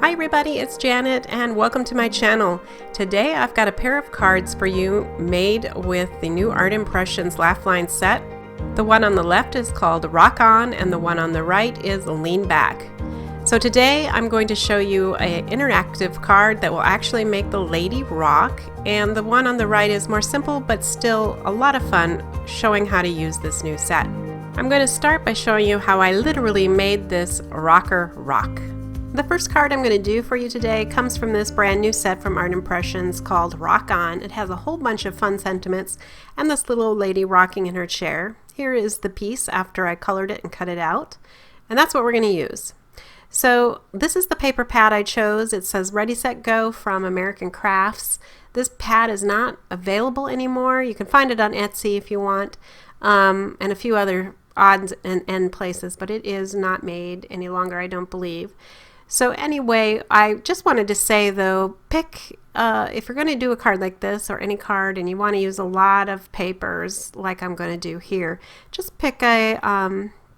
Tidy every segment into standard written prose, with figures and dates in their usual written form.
Hi everybody, it's Janet and welcome to my channel. Today I've got a pair of cards for you made with the new Art Impressions Laughline set. The one on the left is called Rockin and the one on the right is Lean Back. So today I'm going to show you an interactive card that will actually make the lady rock, and the one on the right is more simple but still a lot of fun, showing how to use this new set. I'm going to start by showing you how I literally made this rocker rock. The first card I'm going to do for you today comes from this brand new set from Art Impressions called Rockin. It has a whole bunch of fun sentiments and this little lady rocking in her chair. Here is the piece after I colored it and cut it out, and that's what we're going to use. So this is the paper pad I chose. It says Ready Set Go from American Crafts. This pad is not available anymore. You can find it on Etsy if you want, and a few other odds and end places, but it is not made any longer, I don't believe. So anyway, I just wanted to say though, pick, if you're going to do a card like this or any card and you want to use a lot of papers like I'm going to do here, just pick a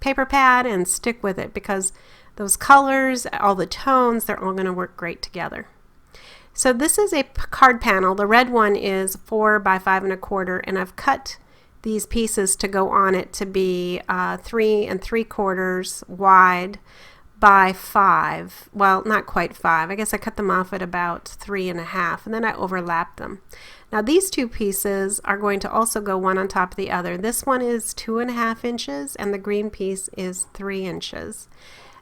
paper pad and stick with it, because those colors, all the tones, they're all going to work great together. So this is a card panel. The red one is 4 by 5 1/4, and I've cut these pieces to go on it to be 3 3/4 wide by 5, well, not quite 5. I guess I cut them off at about 3 1/2, and then I overlapped them. Now these two pieces are going to also go one on top of the other. This one is 2 1/2 inches and the green piece is 3 inches.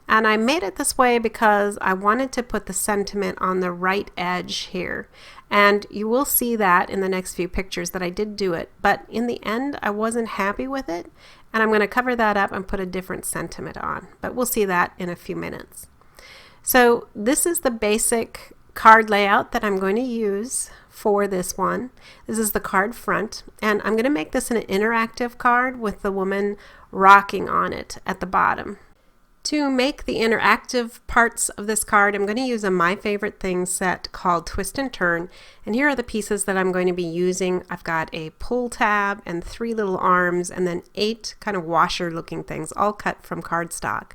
And I made it this way because I wanted to put the sentiment on the right edge here. And you will see that in the next few pictures that I did do it. But in the end, I wasn't happy with it. And I'm going to cover that up and put a different sentiment on. But we'll see that in a few minutes. So this is the basic card layout that I'm going to use for this one. This is the card front. And I'm going to make this an interactive card with the woman rocking on it at the bottom. To make the interactive parts of this card, I'm going to use a My Favorite Things set called Twist and Turn, and here are the pieces that I'm going to be using. I've got a pull tab and 3 little arms and then 8 kind of washer looking things, all cut from cardstock.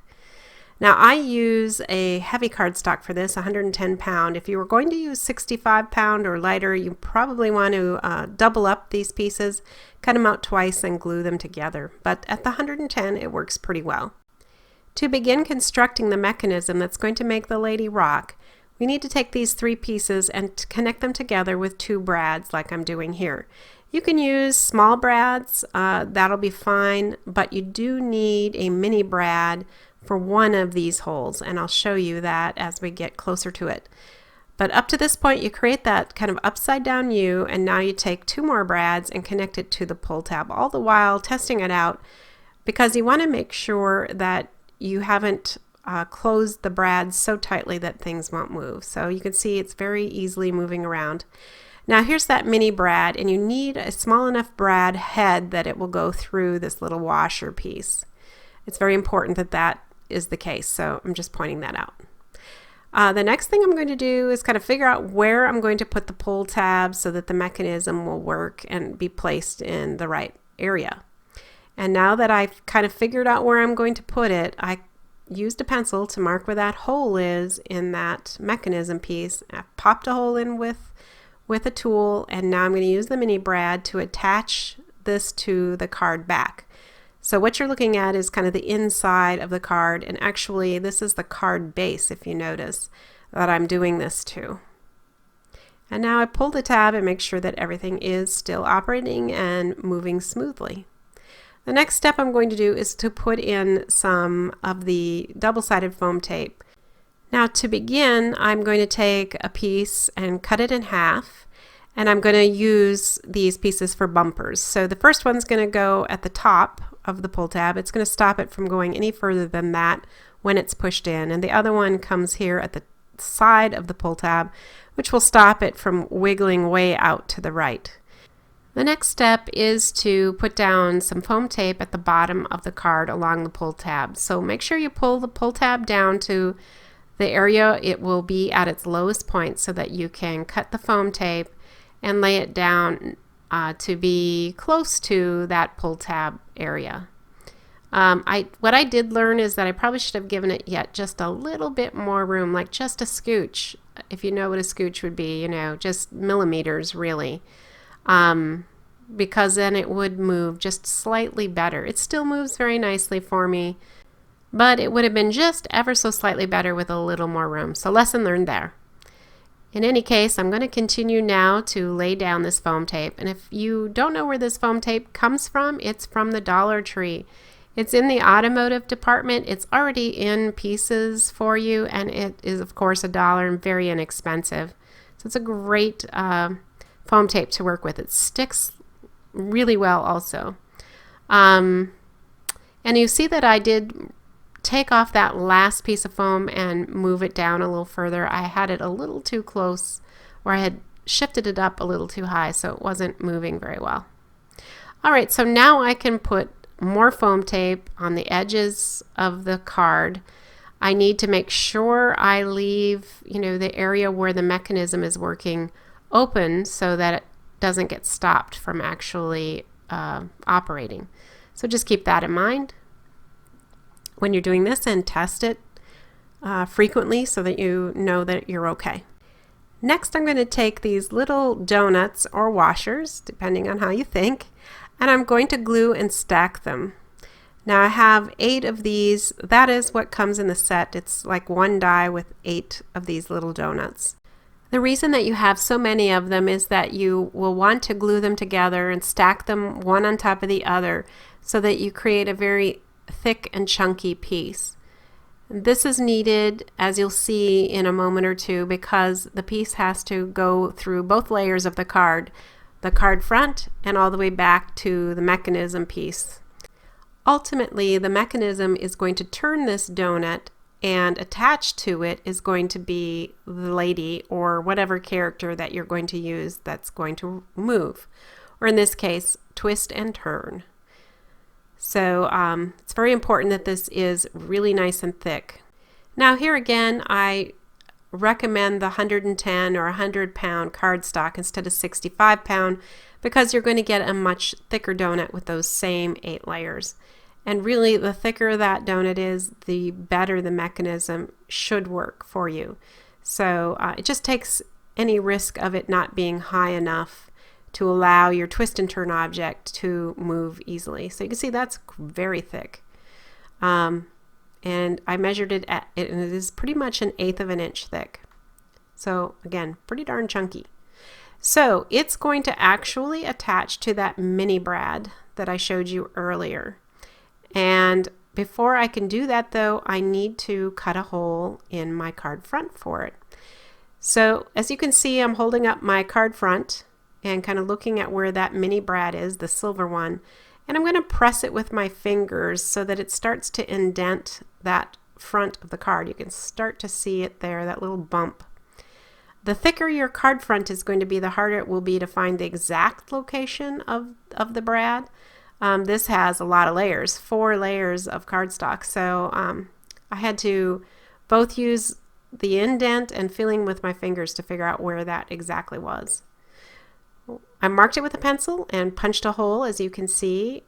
Now I use a heavy cardstock for this, 110 pound. If you were going to use 65 pound or lighter, you probably want to double up these pieces, cut them out twice and glue them together. But at the 110 it works pretty well. To begin constructing the mechanism that's going to make the lady rock, we need to take these 3 pieces and connect them together with 2 brads like I'm doing here. You can use small brads, that'll be fine, but you do need a mini brad for one of these holes, and I'll show you that as we get closer to it. But up to this point you create that kind of upside down U, and now you take 2 more brads and connect it to the pull tab, all the while testing it out, because you want to make sure that you haven't closed the brads so tightly that things won't move. So you can see it's very easily moving around. Now here's that mini brad, and you need a small enough brad head that it will go through this little washer piece. It's very important that that is the case, so I'm just pointing that out. The next thing I'm going to do is kind of figure out where I'm going to put the pull tab so that the mechanism will work and be placed in the right area. And now that I've kind of figured out where I'm going to put it, I used a pencil to mark where that hole is in that mechanism piece. I popped a hole in with a tool, and now I'm going to use the mini brad to attach this to the card back. So what you're looking at is kind of the inside of the card, and actually this is the card base, if you notice, that I'm doing this to. And now I pull the tab and make sure that everything is still operating and moving smoothly. The next step I'm going to do is to put in some of the double-sided foam tape. Now to begin, I'm going to take a piece and cut it in half, and I'm going to use these pieces for bumpers. So the first one's going to go at the top of the pull tab. It's going to stop it from going any further than that when it's pushed in, and the other one comes here at the side of the pull tab, which will stop it from wiggling way out to the right. The next step is to put down some foam tape at the bottom of the card along the pull tab. So make sure you pull the pull tab down to the area it will be at its lowest point so that you can cut the foam tape and lay it down to be close to that pull tab area. What I did learn is that I probably should have given it yet just a little bit more room, like just a scooch. If you know what a scooch would be, you know, just millimeters really. Because then it would move just slightly better. It still moves very nicely for me, but it would have been just ever so slightly better with a little more room. So lesson learned there. In any case, I'm going to continue now to lay down this foam tape. And if you don't know where this foam tape comes from, it's from the Dollar Tree. It's in the automotive department. It's already in pieces for you, and it is, of course, $1 and very inexpensive. So it's a great foam tape to work with. It sticks really well also. And you see that I did take off that last piece of foam and move it down a little further. I had it a little too close, or I had shifted it up a little too high, so it wasn't moving very well. All right, so now I can put more foam tape on the edges of the card. I need to make sure I leave, you know, the area where the mechanism is working open so that it doesn't get stopped from actually operating. So just keep that in mind when you're doing this, and test it frequently so that you know that you're okay. Next, I'm going to take these little donuts or washers, depending on how you think, and I'm going to glue and stack them. Now I have 8 of these. That is what comes in the set. It's like one die with 8 of these little donuts. The reason that you have so many of them is that you will want to glue them together and stack them one on top of the other so that you create a very thick and chunky piece. This is needed, as you'll see in a moment or two, because the piece has to go through both layers of the card front and all the way back to the mechanism piece. Ultimately, the mechanism is going to turn this donut, and attached to it is going to be the lady or whatever character that you're going to use that's going to move, or in this case, twist and turn. So it's very important that this is really nice and thick. Now here again, I recommend the 110 or 100-pound cardstock instead of 65-pound because you're going to get a much thicker donut with those same 8 layers. And really, the thicker that donut is, the better the mechanism should work for you. So it just takes any risk of it not being high enough to allow your twist and turn object to move easily. So you can see that's very thick. And I measured it and it is pretty much 1/8 of an inch thick. So again, pretty darn chunky. So it's going to actually attach to that mini brad that I showed you earlier. And before I can do that though, I need to cut a hole in my card front for it. So as you can see, I'm holding up my card front and kind of looking at where that mini brad is, the silver one, and I'm going to press it with my fingers so that it starts to indent that front of the card. You can start to see it there, that little bump. The thicker your card front is going to be, the harder it will be to find the exact location of the brad. This has a lot of layers, 4 layers of cardstock, so I had to both use the indent and feeling with my fingers to figure out where that exactly was. I marked it with a pencil and punched a hole, as you can see,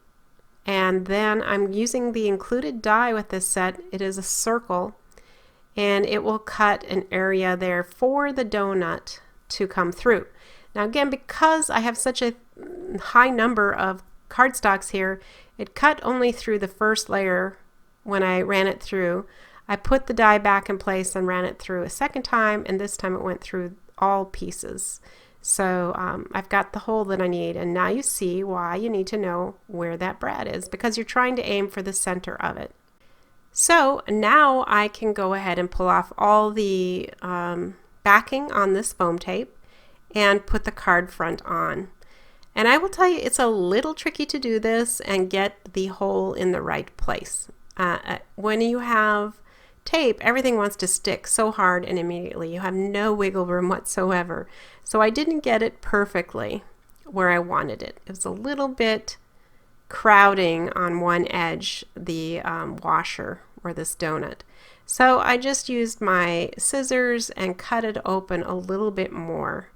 and then I'm using the included die with this set. It is a circle, and it will cut an area there for the donut to come through. Now again, because I have such a high number of cardstocks here, it cut only through the first layer when I ran it through. I put the die back in place and ran it through a second time, and this time it went through all pieces. So I've got the hole that I need, and now you see why you need to know where that brad is, because you're trying to aim for the center of it. So now I can go ahead and pull off all the backing on this foam tape and put the card front on. And I will tell you, it's a little tricky to do this and get the hole in the right place. When you have tape, everything wants to stick so hard and immediately. You have no wiggle room whatsoever. So I didn't get it perfectly where I wanted it. It was a little bit crowding on one edge, the washer or this donut. So I just used my scissors and cut it open a little bit more.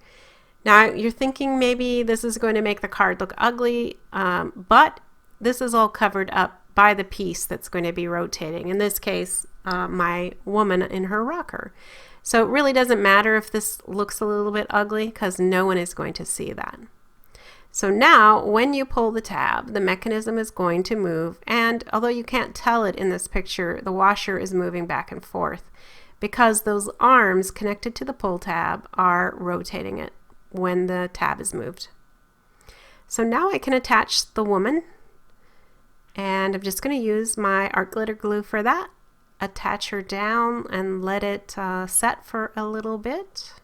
Now you're thinking maybe this is going to make the card look ugly, but this is all covered up by the piece that's going to be rotating. In this case, my woman in her rocker. So it really doesn't matter if this looks a little bit ugly because no one is going to see that. So now when you pull the tab, the mechanism is going to move, and although you can't tell it in this picture, the washer is moving back and forth because those arms connected to the pull tab are rotating it when the tab is moved. So now I can attach the woman, and I'm just going to use my art glitter glue for that. Attach her down and let it set for a little bit.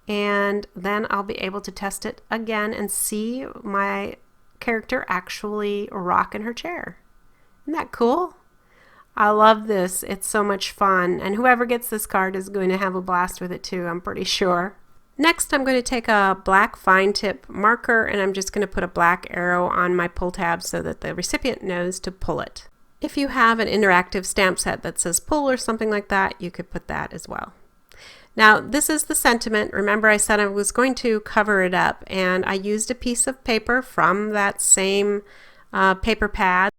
And then I'll be able to test it again and see my character actually rock in her chair. Isn't that cool? I love this. It's so much fun. And whoever gets this card is going to have a blast with it too, I'm pretty sure. Next, I'm going to take a black fine tip marker and I'm just going to put a black arrow on my pull tab so that the recipient knows to pull it. If you have an interactive stamp set that says pull or something like that, you could put that as well. Now, this is the sentiment. Remember, I said I was going to cover it up, and I used a piece of paper from that same paper pad,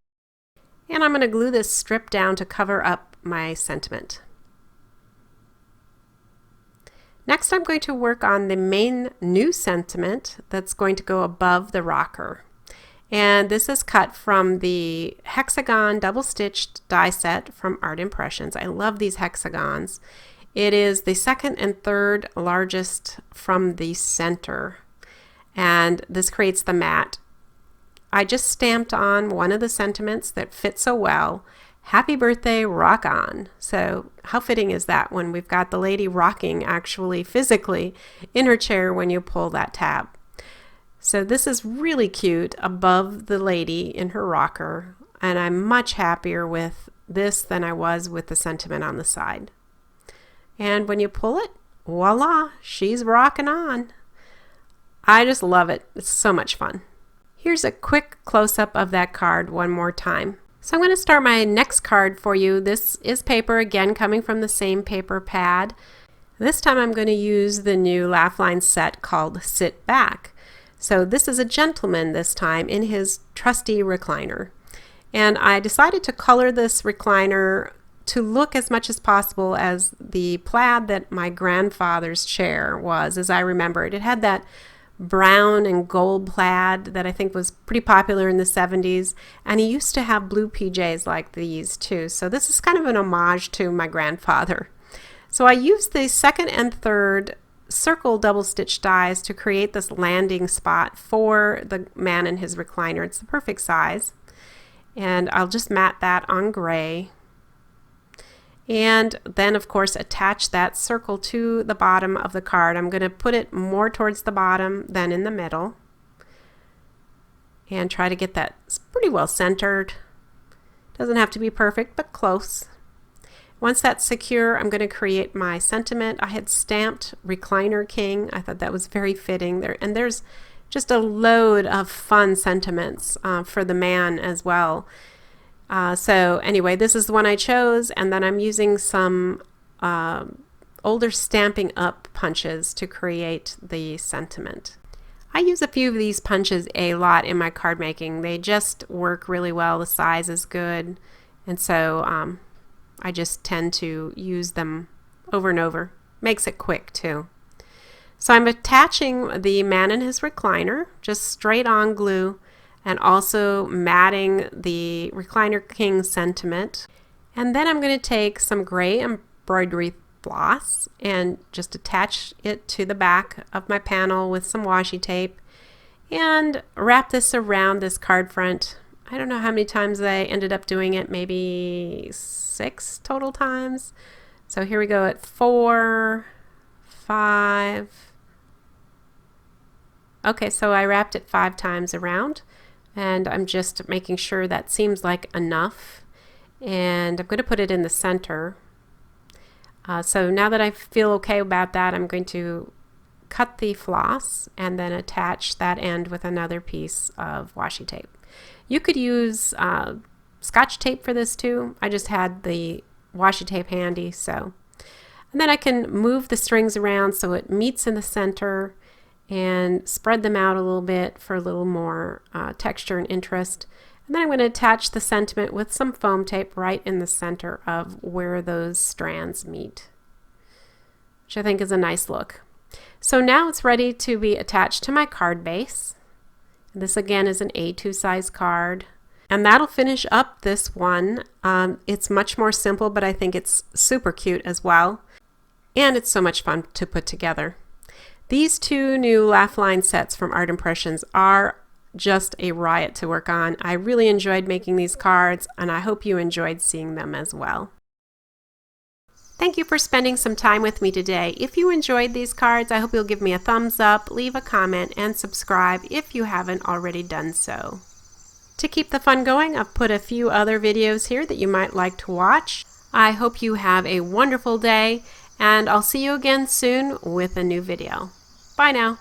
and I'm going to glue this strip down to cover up my sentiment. Next, I'm going to work on the main new sentiment that's going to go above the rocker. And this is cut from the hexagon double-stitched die set from Art Impressions. I love these hexagons. It is the second and third largest from the center, and this creates the mat. I just stamped on one of the sentiments that fit so well, "Happy Birthday, Rock On." So how fitting is that when we've got the lady rocking actually physically in her chair when you pull that tab. So this is really cute above the lady in her rocker, and I'm much happier with this than I was with the sentiment on the side. And when you pull it, voila, she's rocking on. I just love it. It's so much fun. Here's a quick close-up of that card one more time. So I'm going to start my next card for you. This is paper, again, coming from the same paper pad. This time I'm going to use the new Laughline set called Sit Back. So this is a gentleman this time in his trusty recliner. And I decided to color this recliner to look as much as possible as the plaid that my grandfather's chair was, as I remember it. It had that brown and gold plaid that I think was pretty popular in the 70s, and he used to have blue PJs like these too. So this is kind of an homage to my grandfather. So I used the second and third circle double stitch dies to create this landing spot for the man in his recliner. It's the perfect size, and I'll just mat that on gray. And then of course attach that circle to the bottom of the card. I'm going to put it more towards the bottom than in the middle and try to get that pretty well centered. Doesn't have to be perfect, but close. Once that's secure, I'm going to create my sentiment. I had stamped Recliner King. I thought that was very fitting there, and there's just a load of fun sentiments for the man as well. So anyway, this is the one I chose, and then I'm using some older Stampin' Up punches to create the sentiment. I use a few of these punches a lot in my card making. They just work really well. The size is good, and so I just tend to use them over and over. Makes it quick too. So I'm attaching the man in his recliner, just straight on glue, and also matting the Recliner King sentiment. And then I'm going to take some gray embroidery floss and just attach it to the back of my panel with some washi tape and wrap this around this card front. I don't know how many times I ended up doing it, maybe 6 total times. So here we go at 4, 5. Okay, so I wrapped it 5 times around, and I'm just making sure that seems like enough. And I'm going to put it in the center. So now that I feel okay about that, I'm going to cut the floss and then attach that end with another piece of washi tape. You could use Scotch tape for this too. I just had the washi tape handy, so. And then I can move the strings around so it meets in the center and spread them out a little bit for a little more texture and interest. And then I'm going to attach the sentiment with some foam tape right in the center of where those strands meet, which I think is a nice look. So now it's ready to be attached to my card base. This again is an A2 size card. And that'll finish up this one. It's much more simple, but I think it's super cute as well. And it's so much fun to put together. These two new Laughline sets from Art Impressions are just a riot to work on. I really enjoyed making these cards, and I hope you enjoyed seeing them as well. Thank you for spending some time with me today. If you enjoyed these cards, I hope you'll give me a thumbs up, leave a comment, and subscribe if you haven't already done so. To keep the fun going, I've put a few other videos here that you might like to watch. I hope you have a wonderful day, and I'll see you again soon with a new video. Bye now.